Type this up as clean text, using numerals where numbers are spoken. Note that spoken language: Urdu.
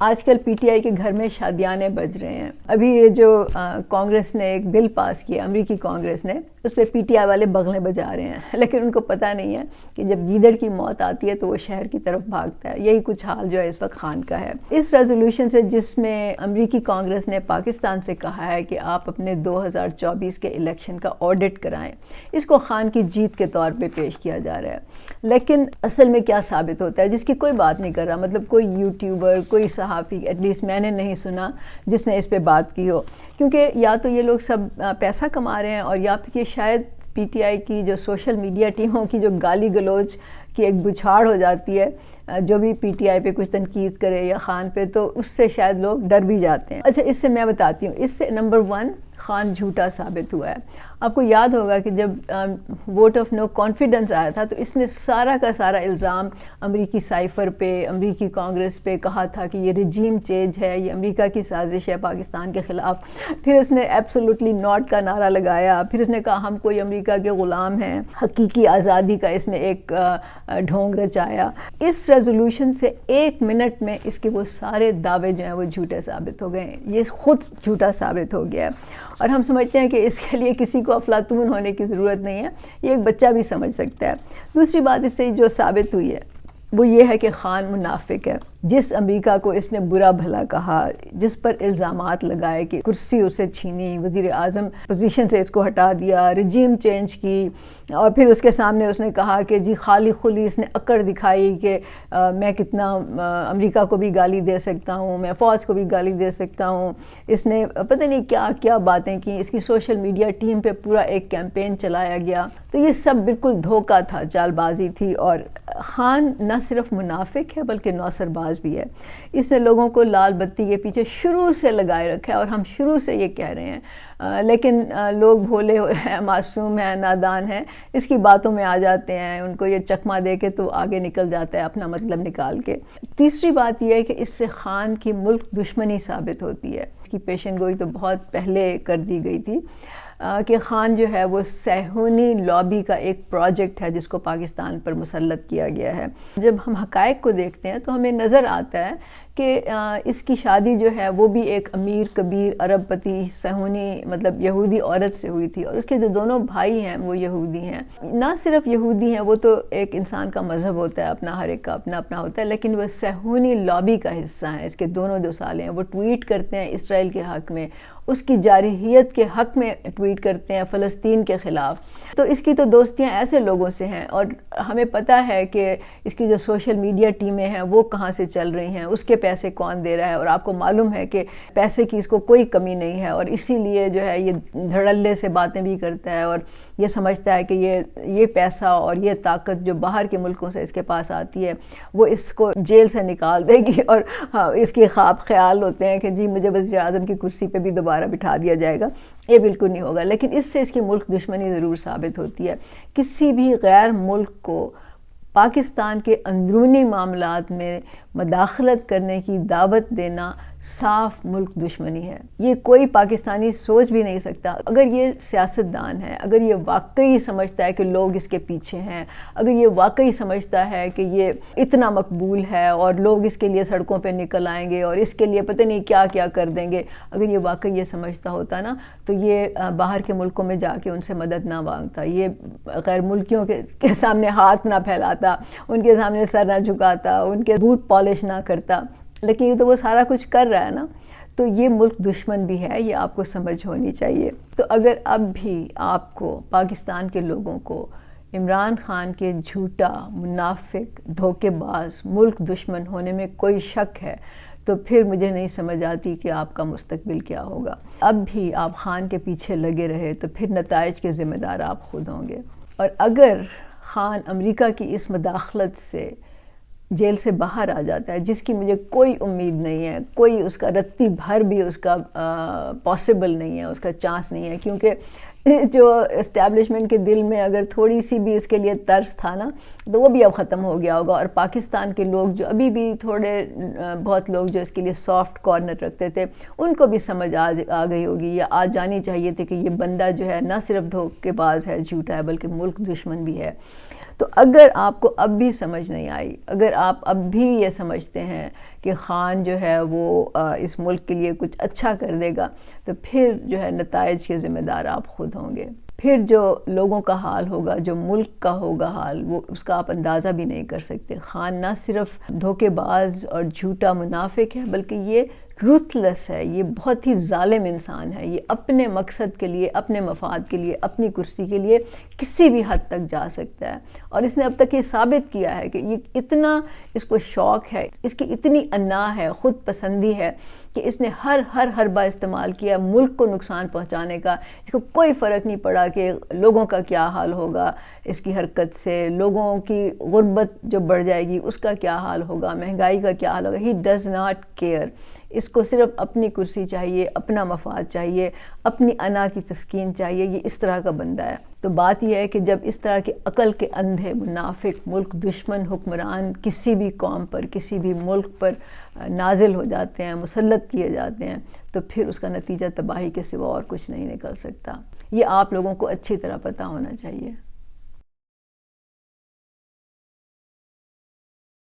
آج کل پی ٹی آئی کے گھر میں شادیانے بج رہے ہیں. ابھی یہ جو کانگریس نے ایک بل پاس کیا, امریکی کانگریس نے, اس پہ پی ٹی آئی والے بغلیں بجا رہے ہیں, لیکن ان کو پتہ نہیں ہے کہ جب گیدڑ کی موت آتی ہے تو وہ شہر کی طرف بھاگتا ہے. یہی کچھ حال جو ہے اس وقت خان کا ہے. اس ریزولوشن سے جس میں امریکی کانگریس نے پاکستان سے کہا ہے کہ آپ اپنے 2024 کے الیکشن کا آڈٹ کرائیں, اس کو خان کی جیت کے طور پہ پیش کیا جا رہا ہے. لیکن اصل میں کیا ثابت ہوتا ہے, جس کی کوئی بات نہیں کر رہا, مطلب کوئی یوٹیوبر, کوئی صحافی, ایٹ لیسٹ میں نے نہیں سنا جس نے اس پہ بات کی ہو, کیونکہ یا تو یہ لوگ سب پیسہ کما رہے ہیں اور یا پھر یہ شاید پی ٹی آئی کی جو سوشل میڈیا ٹیموں کی جو گالی گلوچ کی ایک بچھاڑ ہو جاتی ہے, جو بھی پی ٹی آئی پہ کچھ تنقید کرے یا خان پہ, تو اس سے شاید لوگ ڈر بھی جاتے ہیں. اچھا, اس سے میں بتاتی ہوں, اس سے نمبر 1 خان جھوٹا ثابت ہوا ہے. آپ کو یاد ہوگا کہ جب ووٹ آف نو کانفیڈنس آیا تھا تو اس نے سارا کا سارا الزام امریکی سائفر پہ, امریکی کانگریس پہ کہا تھا کہ یہ رجیم چینج ہے, یہ امریکہ کی سازش ہے پاکستان کے خلاف. پھر اس نے ایبسولوٹلی ناٹ کا نعرہ لگایا, پھر اس نے کہا ہم کوئی امریکہ کے غلام ہیں, حقیقی آزادی کا اس نے ایک ڈھونگ رچایا. اس ریزولوشن سے 1 منٹ میں اس کے وہ سارے دعوے جو ہیں وہ جھوٹے ثابت ہو گئے ہیں. یہ خود جھوٹا ثابت ہو گیا ہے, اور ہم سمجھتے ہیں کہ اس کے لیے کسی کو افلاطون ہونے کی ضرورت نہیں ہے, یہ ایک بچہ بھی سمجھ سکتا ہے. دوسری بات اس سے جو ثابت ہوئی ہے وہ یہ ہے کہ خان منافق ہے. جس امریکہ کو اس نے برا بھلا کہا, جس پر الزامات لگائے کہ کرسی اسے چھینی, وزیر اعظم پوزیشن سے اس کو ہٹا دیا, رجیم چینج کی, اور پھر اس کے سامنے اس نے کہا کہ جی خالی خلی اس نے اکڑ دکھائی کہ میں کتنا امریکہ کو بھی گالی دے سکتا ہوں, میں فوج کو بھی گالی دے سکتا ہوں. اس نے پتہ نہیں کیا کیا باتیں کی. اس کی سوشل میڈیا ٹیم پہ پورا ایک کیمپین چلایا گیا. تو یہ سب بالکل دھوکہ تھا, چال بازی تھی. اور خان نہ صرف منافق ہے بلکہ نوسر باز بھی ہے. اس نے لوگوں کو لال بتی کے پیچھے شروع سے لگائے رکھا ہے, اور ہم شروع سے یہ کہہ رہے ہیں, لیکن لوگ بھولے ہیں, معصوم ہیں, نادان ہیں, اس کی باتوں میں آ جاتے ہیں. ان کو یہ چکمہ دے کے تو آگے نکل جاتا ہے اپنا مطلب نکال کے. تیسری بات یہ ہے کہ اس سے خان کی ملک دشمنی ثابت ہوتی ہے. اس کی پیشن گوئی تو بہت پہلے کر دی گئی تھی کہ خان جو ہے وہ صہیونی لابی کا ایک پروجیکٹ ہے جس کو پاکستان پر مسلط کیا گیا ہے. جب ہم حقائق کو دیکھتے ہیں تو ہمیں نظر آتا ہے کہ اس کی شادی جو ہے وہ بھی ایک امیر کبیر عرب پتی صہیونی مطلب یہودی عورت سے ہوئی تھی, اور اس کے جو دونوں بھائی ہیں وہ یہودی ہیں. نہ صرف یہودی ہیں, وہ تو ایک انسان کا مذہب ہوتا ہے, اپنا ہر ایک کا اپنا اپنا ہوتا ہے, لیکن وہ صہیونی لابی کا حصہ ہیں. اس کے دونوں جو سالے ہیں وہ ٹویٹ کرتے ہیں اسرائیل کے حق میں, اس کی جارحیت کے حق میں ٹویٹ کرتے ہیں, فلسطین کے خلاف. تو اس کی تو دوستیاں ایسے لوگوں سے ہیں, اور ہمیں پتہ ہے کہ اس کی جو سوشل میڈیا ٹیمیں ہیں وہ کہاں سے چل رہی ہیں, اس کے پیسے کون دے رہا ہے, اور آپ کو معلوم ہے کہ پیسے کی اس کو کوئی کمی نہیں ہے. اور اسی لیے جو ہے یہ دھڑلے سے باتیں بھی کرتا ہے, اور یہ سمجھتا ہے کہ یہ پیسہ اور یہ طاقت جو باہر کے ملکوں سے اس کے پاس آتی ہے وہ اس کو جیل سے نکال دے گی. اور اس کے خواب خیال ہوتے ہیں کہ جی مجھے وزیر اعظم کی کرسی پہ بھی دوبارہ بٹھا دیا جائے گا. یہ بالکل نہیں ہوگا. لیکن اس سے اس کی ملک دشمنی ضرور ثابت ہوتی ہے. کسی بھی غیر ملک کو پاکستان کے اندرونی معاملات میں مداخلت کرنے کی دعوت دینا صاف ملک دشمنی ہے. یہ کوئی پاکستانی سوچ بھی نہیں سکتا. اگر یہ سیاستدان ہے, اگر یہ واقعی سمجھتا ہے کہ لوگ اس کے پیچھے ہیں, اگر یہ واقعی سمجھتا ہے کہ یہ اتنا مقبول ہے اور لوگ اس کے لیے سڑکوں پہ نکل آئیں گے اور اس کے لیے پتہ نہیں کیا کیا کر دیں گے, اگر یہ واقعی یہ سمجھتا ہوتا نا تو یہ باہر کے ملکوں میں جا کے ان سے مدد نہ مانگتا, یہ غیر ملکیوں کے سامنے ہاتھ نہ پھیلاتا, ان کے سامنے سر نہ جھکاتا, ان کے بوٹ پالش نہ کرتا. لیکن یہ تو وہ سارا کچھ کر رہا ہے نا, تو یہ ملک دشمن بھی ہے, یہ آپ کو سمجھ ہونی چاہیے. تو اگر اب بھی آپ کو پاکستان کے لوگوں کو عمران خان کے جھوٹا, منافق, دھوکے باز, ملک دشمن ہونے میں کوئی شک ہے تو پھر مجھے نہیں سمجھ آتی کہ آپ کا مستقبل کیا ہوگا. اب بھی آپ خان کے پیچھے لگے رہے تو پھر نتائج کے ذمہ دار آپ خود ہوں گے. اور اگر خان امریکہ کی اس مداخلت سے جیل سے باہر آ جاتا ہے, جس کی مجھے کوئی امید نہیں ہے, کوئی اس کا رتی بھر بھی اس کا پاسبل نہیں ہے, اس کا چانس نہیں ہے, کیونکہ جو اسٹیبلشمنٹ کے دل میں اگر تھوڑی سی بھی اس کے لیے ترس تھا نا تو وہ بھی اب ختم ہو گیا ہوگا. اور پاکستان کے لوگ جو ابھی بھی تھوڑے بہت لوگ جو اس کے لیے سافٹ کارنر رکھتے تھے, ان کو بھی سمجھ آ گئی ہوگی, یا آ جانی چاہیے تھی کہ یہ بندہ جو ہے نہ صرف دھوکے باز ہے, جھوٹا ہے, بلکہ ملک دشمن بھی ہے. تو اگر آپ کو اب بھی سمجھ نہیں آئی، اگر آپ اب بھی یہ سمجھتے ہیں کہ خان جو ہے وہ اس ملک کے لیے کچھ اچھا کر دے گا، تو پھر جو ہے نتائج کے ذمہ دار آپ خود ہوں گے۔ پھر جو لوگوں کا حال ہوگا، جو ملک کا ہوگا حال، وہ اس کا آپ اندازہ بھی نہیں کر سکتے۔ خان نہ صرف دھوکے باز اور جھوٹا منافق ہے، بلکہ یہ رuthless ہے، یہ بہت ہی ظالم انسان ہے۔ یہ اپنے مقصد کے لیے، اپنے مفاد کے لیے، اپنی کرسی کے لیے کسی بھی حد تک جا سکتا ہے، اور اس نے اب تک یہ ثابت کیا ہے کہ یہ اتنا اس کو شوق ہے، اس کی اتنی انا ہے، خود پسندی ہے کہ اس نے ہر حربہ استعمال کیا ملک کو نقصان پہنچانے کا۔ اس کو کوئی فرق نہیں پڑا کہ لوگوں کا کیا حال ہوگا اس کی حرکت سے، لوگوں کی غربت جو بڑھ جائے گی اس کا کیا حال ہوگا، مہنگائی کا کیا حال ہوگا۔ He does not care. اس کو صرف اپنی کرسی چاہیے، اپنا مفاد چاہیے، اپنی انا کی تسکین چاہیے۔ یہ اس طرح کا بندہ ہے۔ تو بات یہ ہے کہ جب اس طرح کے عقل کے اندھے منافق ملک دشمن حکمران کسی بھی قوم پر، کسی بھی ملک پر نازل ہو جاتے ہیں، مسلط کیے جاتے ہیں، تو پھر اس کا نتیجہ تباہی کے سوا اور کچھ نہیں نکل سکتا۔ یہ آپ لوگوں کو اچھی طرح پتہ ہونا چاہیے۔